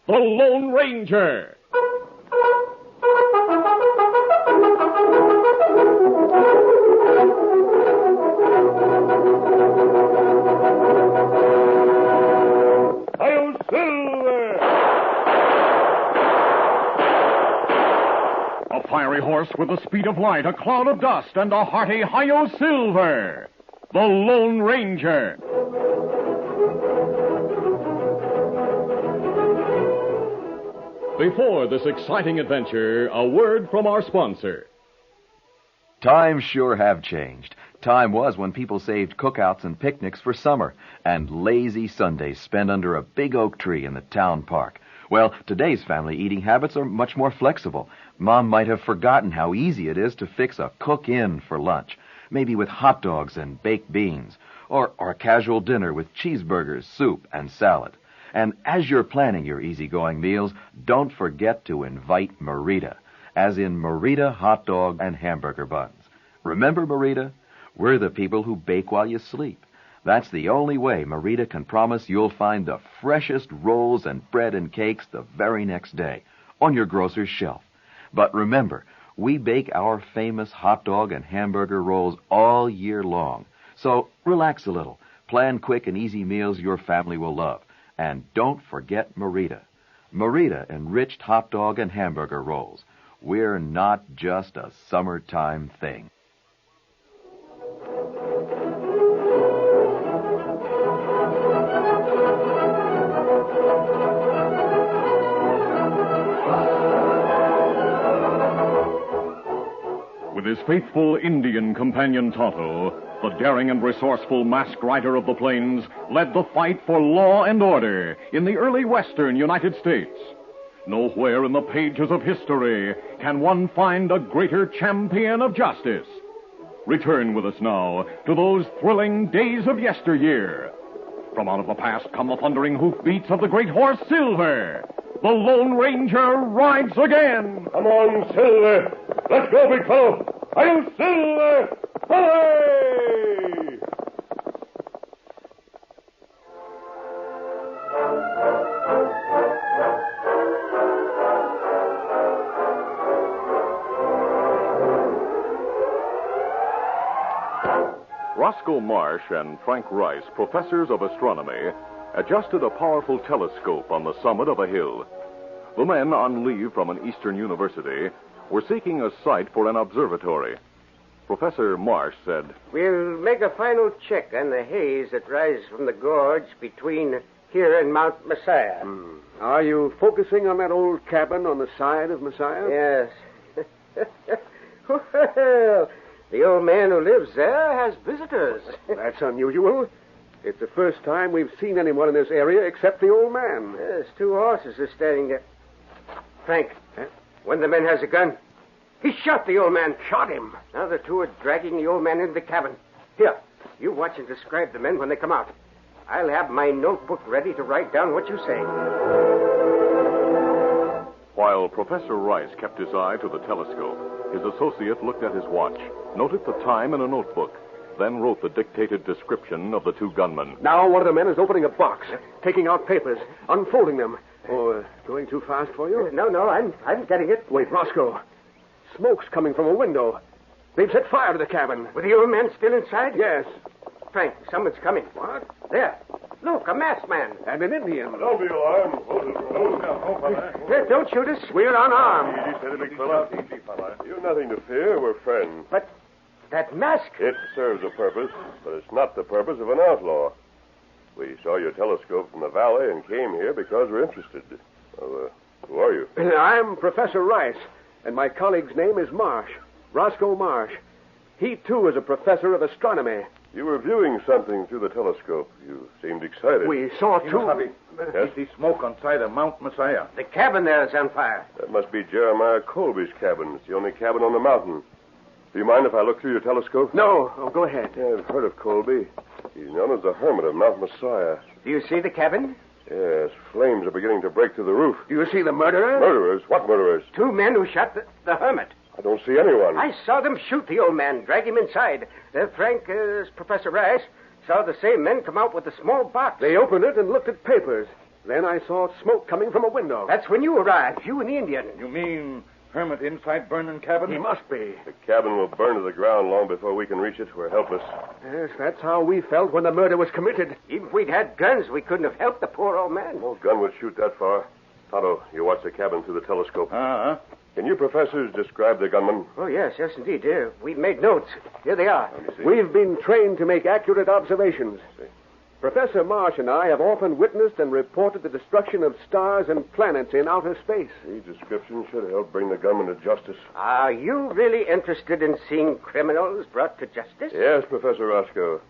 the Lone Ranger. Hi-yo, Silver! A fiery horse with the speed of light, a cloud of dust, and a hearty Hi-yo, Silver! The Lone Ranger. Before this exciting adventure, a word from our sponsor. Times sure have changed. Time was when people saved cookouts and picnics for summer and lazy Sundays spent under a big oak tree in the town park. Well, today's family eating habits are much more flexible. Mom might have forgotten how easy it is to fix a cook-in for lunch, maybe with hot dogs and baked beans, or a casual dinner with cheeseburgers, soup, and salad. And as you're planning your easygoing meals, don't forget to invite Merita, as in Merita hot dog and hamburger buns. Remember Merita? We're the people who bake while you sleep. That's the only way Merita can promise you'll find the freshest rolls and bread and cakes the very next day on your grocer's shelf. But remember, we bake our famous hot dog and hamburger rolls all year long. So relax a little. Plan quick and easy meals your family will love. And don't forget Merita. Merita enriched hot dog and hamburger rolls. We're not just a summertime thing. With his faithful Indian companion Tonto, the daring and resourceful masked rider of the plains led the fight for law and order in the early western United States. Nowhere in the pages of history can one find a greater champion of justice. Return with us now to those thrilling days of yesteryear. From out of the past come the thundering hoofbeats of the great horse Silver. The Lone Ranger rides again. Come on, Silver. Let's go, big fellow. Hi-yo, Silver! Hooray! Roscoe Marsh and Frank Rice, professors of astronomy, adjusted a powerful telescope on the summit of a hill. The men on leave from an eastern university were seeking a site for an observatory. Professor Marsh said, "We'll make a final check on the haze that rises from the gorge between here and Mount Messiah." Are you focusing on that old cabin on the side of Messiah? Yes. Well, the old man who lives there has visitors. That's unusual. It's the first time we've seen anyone in this area except the old man. Yes, two horses are standing there. Frank, one of the men has a gun. He shot the old man. Shot him? Now the two are dragging the old man into the cabin. Here, you watch and describe the men when they come out. I'll have my notebook ready to write down what you say. While Professor Rice kept his eye to the telescope, his associate looked at his watch, noted the time in a notebook, then wrote the dictated description of the two gunmen. Now one of the men is opening a box, taking out papers, unfolding them. Oh, going too fast for you? No, I'm getting it. Wait, Roscoe. Smoke's coming from a window. They've set fire to the cabin. With the old man still inside? Yes. Frank, someone's coming. What? There. Look, a masked man. And an Indian. Don't be alarmed. Don't shoot us. We're unarmed. Easy, steady, big fella. Easy, fella. You've nothing to fear. We're friends. But that mask... It serves a purpose, but it's not the purpose of an outlaw. We saw your telescope from the valley and came here because we're interested. Well, who are you? I'm Professor Rice, and my colleague's name is Marsh, Roscoe Marsh. He, too, is a professor of astronomy. You were viewing something through the telescope. You seemed excited. We saw two... Yes? See smoke on side of Mount Messiah. The cabin there is on fire. That must be Jeremiah Colby's cabin. It's the only cabin on the mountain. Do you mind if I look through your telescope? No. Oh, go ahead. Yeah, I've heard of Colby. He's known as the Hermit of Mount Messiah. Do you see the cabin? Yes, flames are beginning to break through the roof. Do you see the murderer? Murderers? What murderers? Two men who shot the hermit. I don't see anyone. I saw them shoot the old man, drag him inside. Frank, Professor Rice, saw the same men come out with a small box. They opened it and looked at papers. Then I saw smoke coming from a window. That's when you arrived, you and the Indian. You mean Hermit inside burning cabin? He must be. The cabin will burn to the ground long before we can reach it. We're helpless. Yes, that's how we felt when the murder was committed. Even if we'd had guns, we couldn't have helped the poor old man. No gun would shoot that far. Tonto, you watch the cabin through the telescope. Uh-huh. Can you professors describe the gunman? Oh, yes, indeed. We've made notes. Here they are. Let me see. We've been trained to make accurate observations. See. Professor Marsh and I have often witnessed and reported the destruction of stars and planets in outer space. These descriptions should help bring the gunman to justice. Are you really interested in seeing criminals brought to justice? Yes, Professor Roscoe.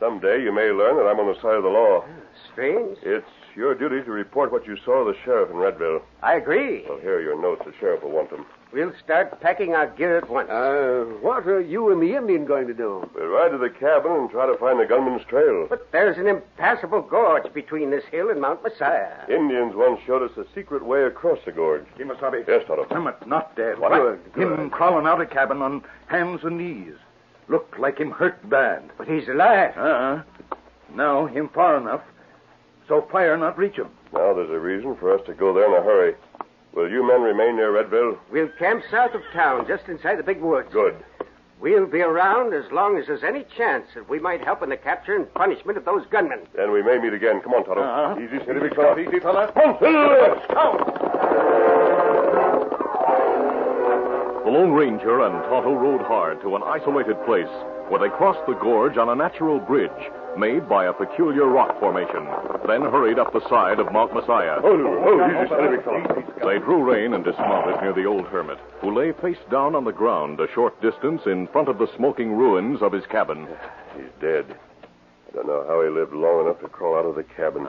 Someday you may learn that I'm on the side of the law. Strange. It's your duty to report what you saw to the sheriff in Redville. I agree. Well, here are your notes. The sheriff will want them. We'll start packing our gear at once. What are you and the Indian going to do? We'll ride to the cabin and try to find the gunman's trail. But there's an impassable gorge between this hill and Mount Messiah. Indians once showed us a secret way across the gorge. Kimasabi. Yes, Tonto. Hermit not dead. What? Him crawling out of cabin on hands and knees. Looked like him hurt bad. But he's alive. Uh-uh. Now him far enough, so fire not reach him. Now there's a reason for us to go there in a hurry. Will you men remain near Redville? We'll camp south of town, just inside the big woods. Good. We'll be around as long as there's any chance that we might help in the capture and punishment of those gunmen. Then we may meet again. Come on, Tonto. Uh-huh. Easy, steady, big fella. Easy, fella. The Lone Ranger and Tonto rode hard to an isolated place where they crossed the gorge on a natural bridge made by a peculiar rock formation, then hurried up the side of Mount Messiah. Easy, steady, big fella. They drew rein and dismounted near the old hermit, who lay face down on the ground a short distance in front of the smoking ruins of his cabin. He's dead. I don't know how he lived long enough to crawl out of the cabin.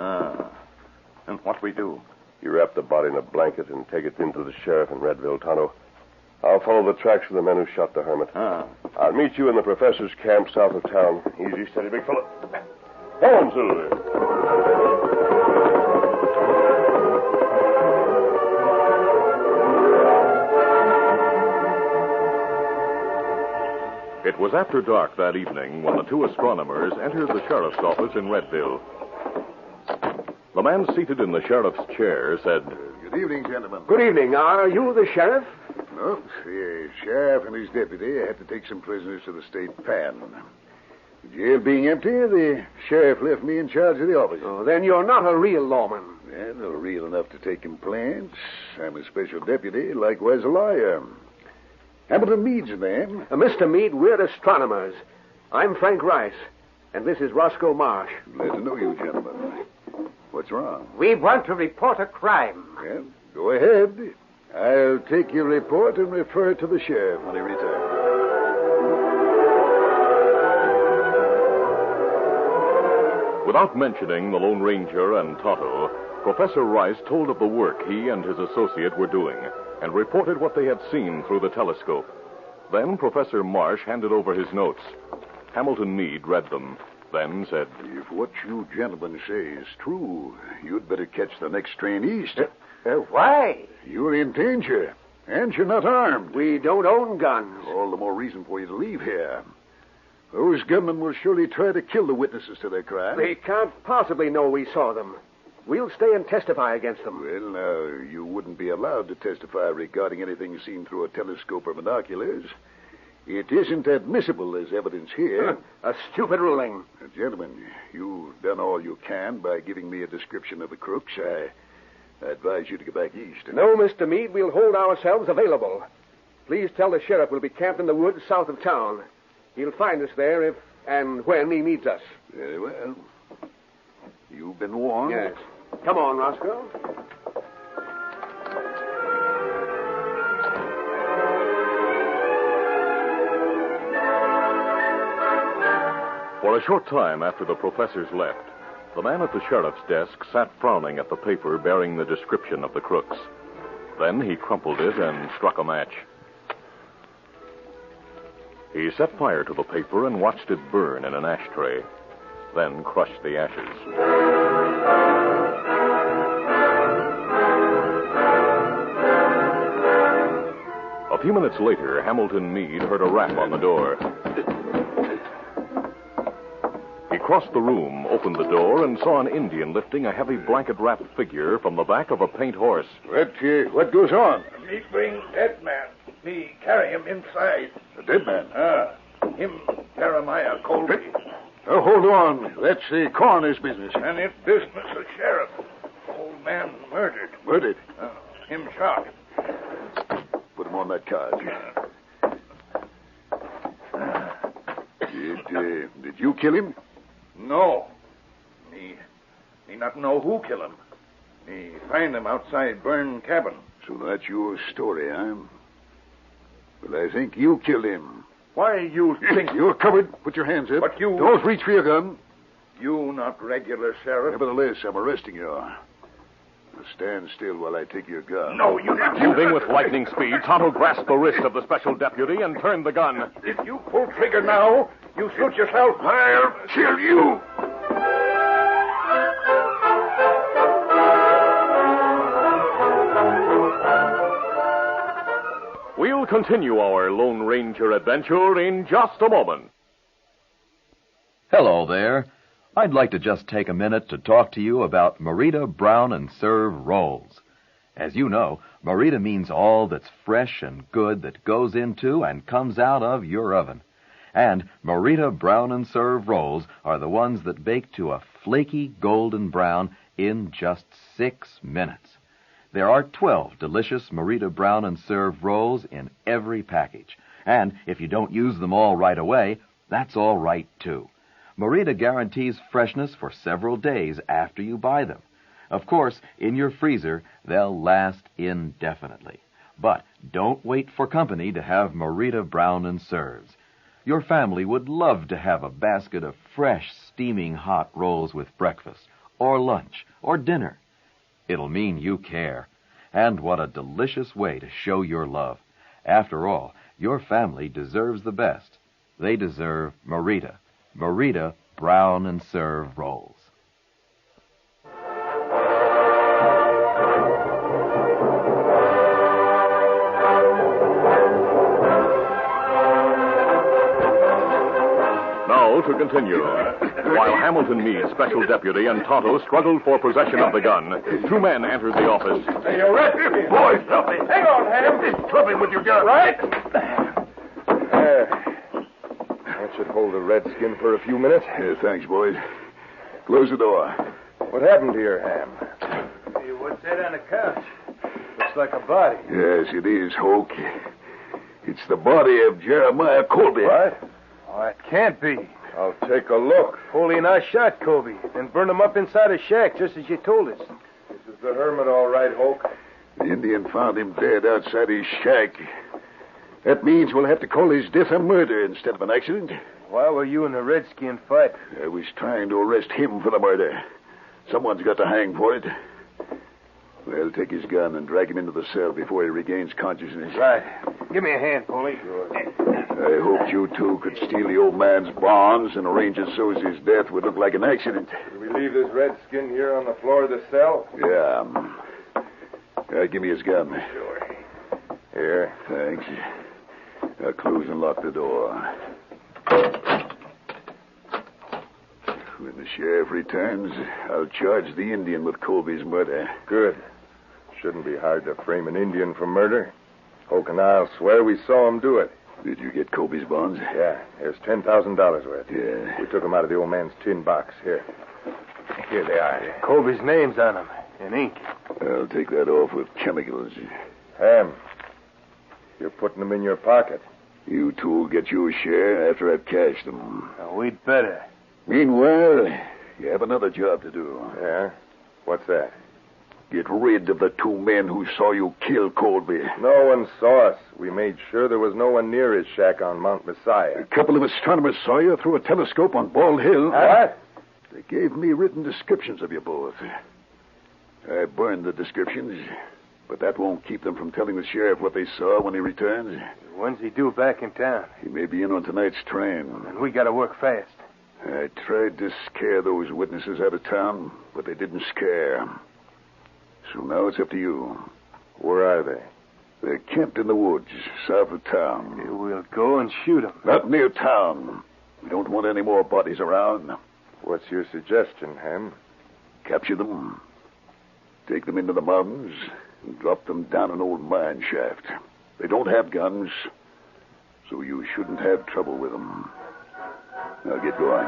And what we do? You wrap the body in a blanket and take it into the sheriff in Redville, Tonto. I'll follow the tracks of the men who shot the hermit. I'll meet you in the professor's camp south of town. Easy, steady, big fella. Go on, Silver. It was after dark that evening when the two astronomers entered the sheriff's office in Redville. The man seated in the sheriff's chair said, Good evening, gentlemen. Good evening. Are you the sheriff? No, the sheriff and his deputy had to take some prisoners to the state pen. The jail being empty, the sheriff left me in charge of the office. Oh, then you're not a real lawman. And they're real enough to take complaints. I'm a special deputy, likewise a lawyer. Hamilton Meade's the name. Mr. Meade, we're astronomers. I'm Frank Rice, and this is Roscoe Marsh. Glad to know you, gentlemen. What's wrong? We want to report a crime. Well, go ahead. I'll take your report and refer it to the sheriff when he returns. Without mentioning the Lone Ranger and Tonto, Professor Rice told of the work he and his associate were doing and reported what they had seen through the telescope. Then Professor Marsh handed over his notes. Hamilton Meade read them, then said, If what you gentlemen say is true, you'd better catch the next train east. Why? You're in danger, and you're not armed. We don't own guns. All the more reason for you to leave here. Those gunmen will surely try to kill the witnesses to their crime. They can't possibly know we saw them. We'll stay and testify against them. Well, now, you wouldn't be allowed to testify regarding anything seen through a telescope or binoculars. It isn't admissible as evidence here. A stupid ruling. Gentlemen, you've done all you can by giving me a description of the crooks. I advise you to get back east. No, Mr. Meade, we'll hold ourselves available. Please tell the sheriff we'll be camped in the woods south of town. He'll find us there if and when he needs us. Very well. You've been warned. Yes. Come on, Roscoe. For a short time after the professors left, the man at the sheriff's desk sat frowning at the paper bearing the description of the crooks. Then he crumpled it and struck a match. He set fire to the paper and watched it burn in an ashtray, then crushed the ashes. A few minutes later, Hamilton Meade heard a rap on the door. He crossed the room, opened the door, and saw an Indian lifting a heavy blanket-wrapped figure from the back of a paint horse. What goes on? Me bring dead man. Me carry him inside. A dead man? Him Jeremiah Colby. Oh, hold on. That's the coroner's business. And it's business of sheriff. Old man murdered. Murdered? Him shot. Put him on that card. Did you kill him? No. Me not know who kill him. Me find him outside burned cabin. So that's your story, huh? Well, I think you killed him. Why you think... You're covered. Put your hands up. But you... Don't reach for your gun. You not regular sheriff? Nevertheless, I'm arresting you. Now stand still while I take your gun. No, you not... Moving with lightning speed, Tonto grasped the wrist of the special deputy and turned the gun. If you pull trigger now, you shoot yourself. I'll kill you. We'll continue our Lone Ranger adventure in just a moment. Hello there. I'd like to just take a minute to talk to you about Merita Brown and Serve rolls. As you know, Merita means all that's fresh and good that goes into and comes out of your oven. And Merita Brown and Serve rolls are the ones that bake to a flaky golden brown in just 6 minutes. There are 12 delicious Merita Brown and Serve rolls in every package. And if you don't use them all right away, that's all right, too. Merita guarantees freshness for several days after you buy them. Of course, in your freezer, they'll last indefinitely. But don't wait for company to have Merita Brown and Serves. Your family would love to have a basket of fresh, steaming hot rolls with breakfast, or lunch, or dinner. It'll mean you care. And what a delicious way to show your love. After all, your family deserves the best. They deserve Merita. Merita Brown and Serve rolls. Now to continue. While Hamilton Meade, special deputy, and Tonto struggled for possession of the gun, 2 men entered the office. Hey, you arrest me. Boys, help me. Hang on, Ham. Club him with your gun. Right? That should hold a redskin for a few minutes. Yeah, thanks, boys. Close the door. What happened to your Ham? Hey, what's that on the couch? Looks like a body. Yes, it is, Hoke. It's the body of Jeremiah Colby. What? Oh, it can't be. I'll take a look. Foley and I shot Kobe and burned him up inside a shack, just as you told us. This is the hermit, all right, Hoke. The Indian found him dead outside his shack. That means we'll have to call his death a murder instead of an accident. Why were you and the redskin fighting? I was trying to arrest him for the murder. Someone's got to hang for it. Well, take his gun and drag him into the cell before he regains consciousness. Right. Give me a hand, Foley. I hoped you two could steal the old man's bonds and arrange it so as his death would look like an accident. Did we leave this redskin here on the floor of the cell? Yeah. Give me his gun. Sure. Here. Thanks. Now close and lock the door. When the sheriff returns, I'll charge the Indian with Colby's murder. Good. Shouldn't be hard to frame an Indian for murder. Hoke and I'll swear we saw him do it. Did you get Colby's bonds? Yeah, there's $10,000 worth. Yeah. We took them out of the old man's tin box. Here they are. Kobe's name's on them, in ink. I'll take that off with chemicals. Ham, you're putting them in your pocket. You two will get your share after I've cashed them. Now, we'd better. Meanwhile, you have another job to do. Yeah? What's that? Get rid of the 2 men who saw you kill Colby. No one saw us. We made sure there was no one near his shack on Mount Messiah. A couple of astronomers saw you through a telescope on Bald Hill. What? They gave me written descriptions of you both. I burned the descriptions, but that won't keep them from telling the sheriff what they saw when he returns. When's he due back in town? He may be in on tonight's train. And we gotta work fast. I tried to scare those witnesses out of town, but they didn't scare. So now it's up to you. Where are they? They're camped in the woods, south of town. We'll go and shoot them. Not near town. We don't want any more bodies around. What's your suggestion, Ham? Capture them, take them into the mountains, and drop them down an old mine shaft. They don't have guns, so you shouldn't have trouble with them. Now get going.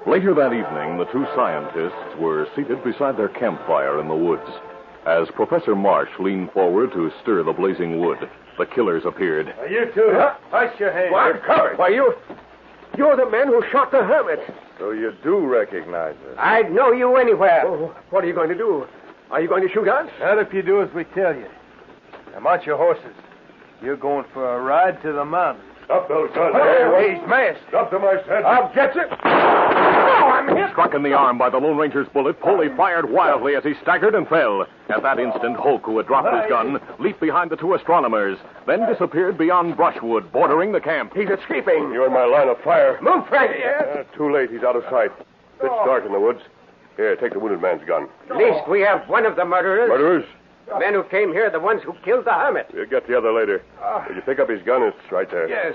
Later that evening, the two scientists were seated beside their campfire in the woods. As Professor Marsh leaned forward to stir the blazing wood, the killers appeared. You two, hush your hands. What? Covered. Why, you're the men who shot the hermit. So you do recognize us. I'd know you anywhere. Oh, what are you going to do? Are you going to shoot us? Not if you do as we tell you. Now, mount your horses. You're going for a ride to the mountains. Stop those guns. Hey, he's masked. Stop them, I said. I'll get you. Struck in the arm by the Lone Ranger's bullet, Poley fired wildly as he staggered and fell. At that instant, Hoke, who had dropped his gun, leaped behind the two astronomers, then disappeared beyond brushwood bordering the camp. He's escaping. You're in my line of fire. Move, Frank. Too late. He's out of sight. It's dark in the woods. Here, take the wounded man's gun. At least we have one of the murderers. Murderers? The men who came here are the ones who killed the hermit. We'll get the other later. Did you pick up his gun? It's right there. Yes.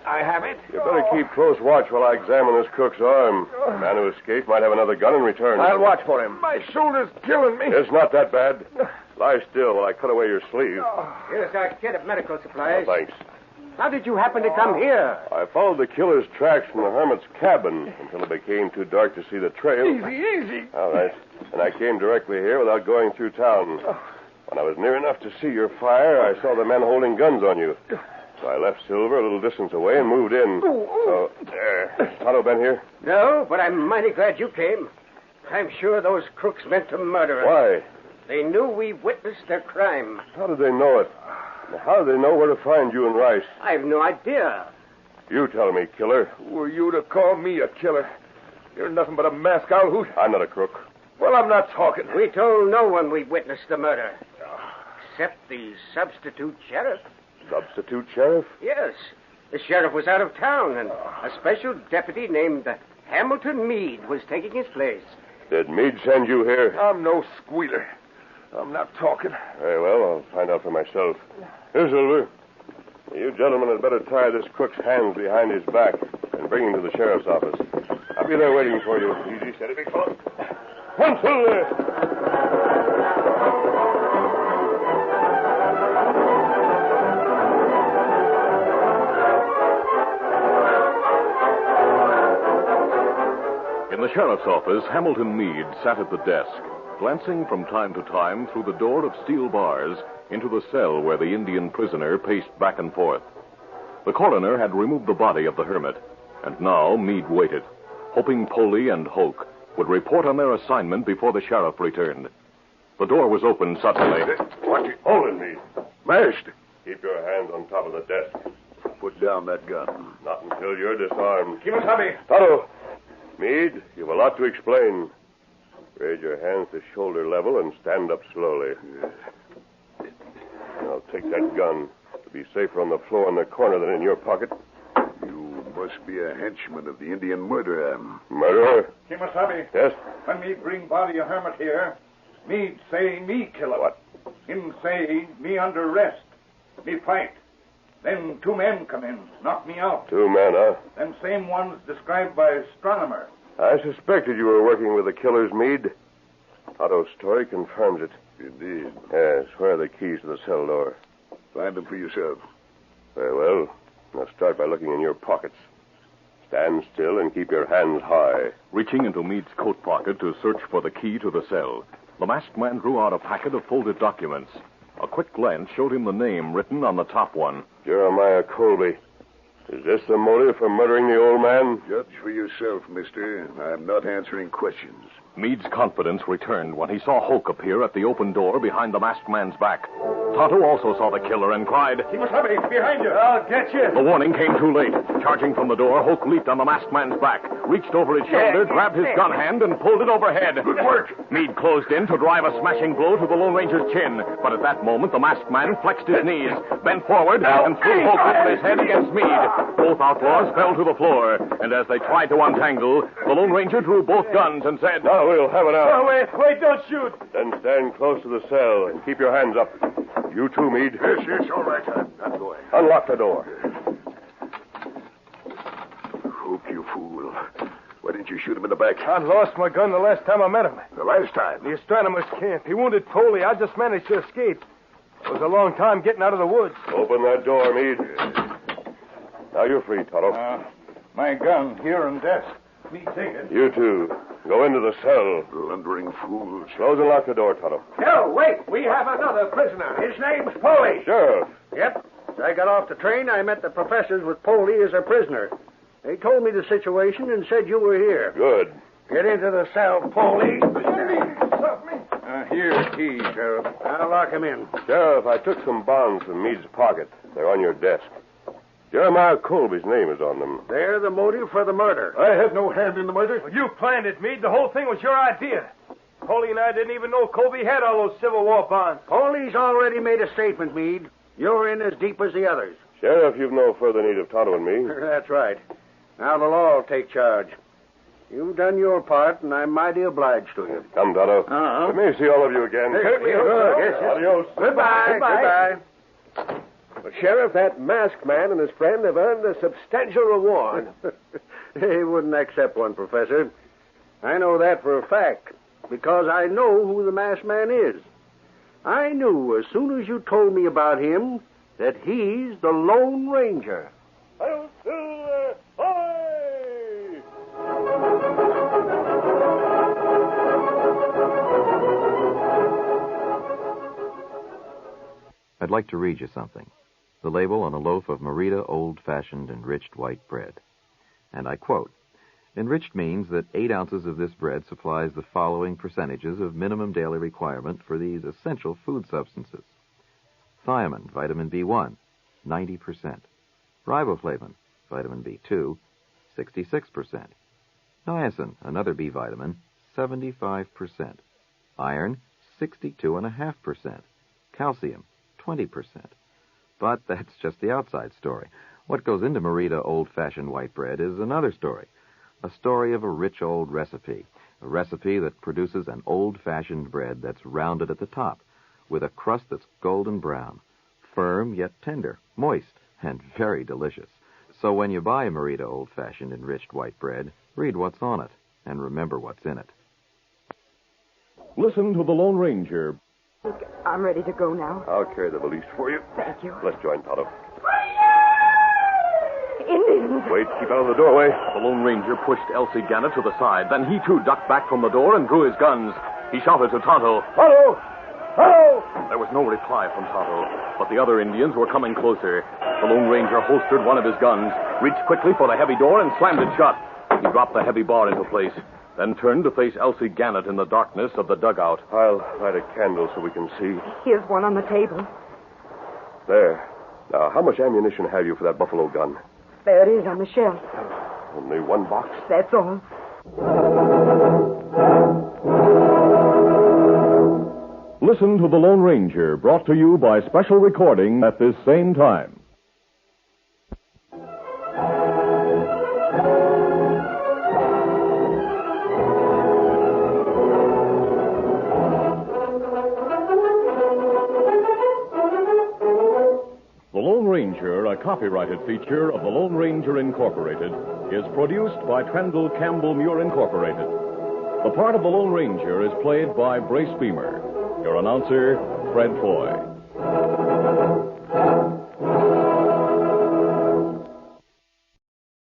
I have it. You better keep close watch while I examine this crook's arm. The man who escaped might have another gun in return. I'll watch for him. My shoulder's killing me. It's not that bad. Lie still while I cut away your sleeve. Here's our kit of medical supplies. Thanks. How did you happen to come here? I followed the killer's tracks from the hermit's cabin until it became too dark to see the trail. Easy. All right. And I came directly here without going through town. When I was near enough to see your fire, I saw the men holding guns on you. So I left Silver a little distance away and moved in. So, there. Has Tonto been here? No, but I'm mighty glad you came. I'm sure those crooks meant to murder us. Why? They knew we witnessed their crime. How did they know it? How did they know where to find you and Rice? I've no idea. You tell me, killer. Who are you to call me a killer? You're nothing but a mask owl hoot. I'm not a crook. Well, I'm not talking. We told no one we witnessed the murder. Except the substitute sheriff. Substitute sheriff? Yes. The sheriff was out of town, and a special deputy named Hamilton Meade was taking his place. Did Meade send you here? I'm no squealer. I'm not talking. Very well, I'll find out for myself. Here, Silver. You gentlemen had better tie this crook's hands behind his back and bring him to the sheriff's office. I'll be there waiting for you. Easy, steady, big fellow. One, Silver! In the sheriff's office, Hamilton Meade sat at the desk, glancing from time to time through the door of steel bars into the cell where the Indian prisoner paced back and forth. The coroner had removed the body of the hermit, and now Meade waited, hoping Poley and Hoke would report on their assignment before the sheriff returned. The door was opened suddenly. What you holding me? Mashed. Keep your hands on top of the desk. Put down that gun. Not until you're disarmed. Kimasabi. Tonto. Meade, you've a lot to explain. Raise your hands to shoulder level and stand up slowly. Now take that gun. It'll be safer on the floor in the corner than in your pocket. You must be a henchman of the Indian murderer. Murderer? Kimasabi. Yes? When me bring body of hermit here, me say me kill him. What? Him say me under arrest. Me fight. Then two men come in, knock me out. Two men, huh? Them same ones described by astronomer. I suspected you were working with the killers, Meade. Otto's story confirms it. Indeed. Yes, where are the keys to the cell door? Find them for yourself. Very well. Now start by looking in your pockets. Stand still and keep your hands high. Reaching into Meade's coat pocket to search for the key to the cell, the masked man drew out a packet of folded documents. A quick glance showed him the name written on the top one. Jeremiah Colby. Is this the motive for murdering the old man? Judge for yourself, mister. I'm not answering questions. Meade's confidence returned when he saw Hoke appear at the open door behind the masked man's back. Tonto also saw the killer and cried, Kimasabi, behind you. I'll get you. The warning came too late. Charging from the door, Hoke leaped on the masked man's back, reached over his shoulder, grabbed his gun hand, and pulled it overhead. Good work. Meade closed in to drive a smashing blow to the Lone Ranger's chin. But at that moment, the masked man flexed his knees, bent forward, and threw Hoke over his head against Meade. Both outlaws fell to the floor, and as they tried to untangle, the Lone Ranger drew both guns and said, Now we'll have it out. Oh, wait, don't shoot. Then stand close to the cell and keep your hands up. You too, Meade. Yes, all right. I'm going. Unlock the door. Hope, you fool. Why didn't you shoot him in the back? I lost my gun the last time I met him. The last time? The astronomer's camp. He wounded Poley. I just managed to escape. It was a long time getting out of the woods. Open that door, Meade. Now you're free, Tonto. My gun here and desk. Me take it. You too. Go into the cell. Blundering fools. Close and lock the door, Tonto. No, wait. We have another prisoner. His name's Poley. Sheriff. Yep. As I got off the train, I met the professors with Poley as a prisoner. They told me the situation and said you were here. Good. Get into the cell, Poley. Here's key, Sheriff. I'll lock him in. Sheriff, I took some bonds from Meade's pocket. They're on your desk. Jeremiah Colby's name is on them. They're the motive for the murder. I had no hand in the murder. Well, you planned it, Meade. The whole thing was your idea. Poley and I didn't even know Colby had all those Civil War bonds. Poley's already made a statement, Meade. You're in as deep as the others. Sheriff, you've no further need of Tonto and me. That's right. Now the law will take charge. You've done your part, and I'm mighty obliged to you. Come, Tonto. We may see all of you again. Adios. Goodbye. Well, Sheriff, that masked man and his friend have earned a substantial reward. They wouldn't accept one, Professor. I know that for a fact, because I know who the masked man is. I knew as soon as you told me about him that he's the Lone Ranger. I'd like to read you something. The label on a loaf of Merida old-fashioned enriched white bread. And I quote, "Enriched means that 8 ounces of this bread supplies the following percentages of minimum daily requirement for these essential food substances. Thiamine, vitamin B1, 90%. Riboflavin, vitamin B2, 66%. Niacin, another B vitamin, 75%. Iron, 62.5%. Calcium, 20%. But that's just the outside story. What goes into Merida old-fashioned white bread is another story. A story of a rich old recipe. A recipe that produces an old-fashioned bread that's rounded at the top, with a crust that's golden brown, firm yet tender, moist, and very delicious. So when you buy Merida old-fashioned enriched white bread, read what's on it, and remember what's in it." Listen to the Lone Ranger. Look, I'm ready to go now. I'll carry the valise for you. Thank you. Let's join Tonto. Indians! Wait, keep out of the doorway. The Lone Ranger pushed Elsie Gannett to the side. Then he, too, ducked back from the door and drew his guns. He shouted to Tonto, Tonto! Tonto! There was no reply from Tonto, but the other Indians were coming closer. The Lone Ranger holstered one of his guns, reached quickly for the heavy door, and slammed it shut. He dropped the heavy bar into place, then turned to face Elsie Gannett in the darkness of the dugout. I'll light a candle so we can see. Here's one on the table. There. Now, how much ammunition have you for that buffalo gun? There it is on the shelf. Only one box? That's all. Listen to The Lone Ranger, brought to you by special recording at this same time. The Lone Ranger, a copyrighted feature of the Lone Ranger Incorporated, is produced by Trendle Campbell Muir Incorporated. The part of the Lone Ranger is played by Brace Beamer. Your announcer, Fred Foy.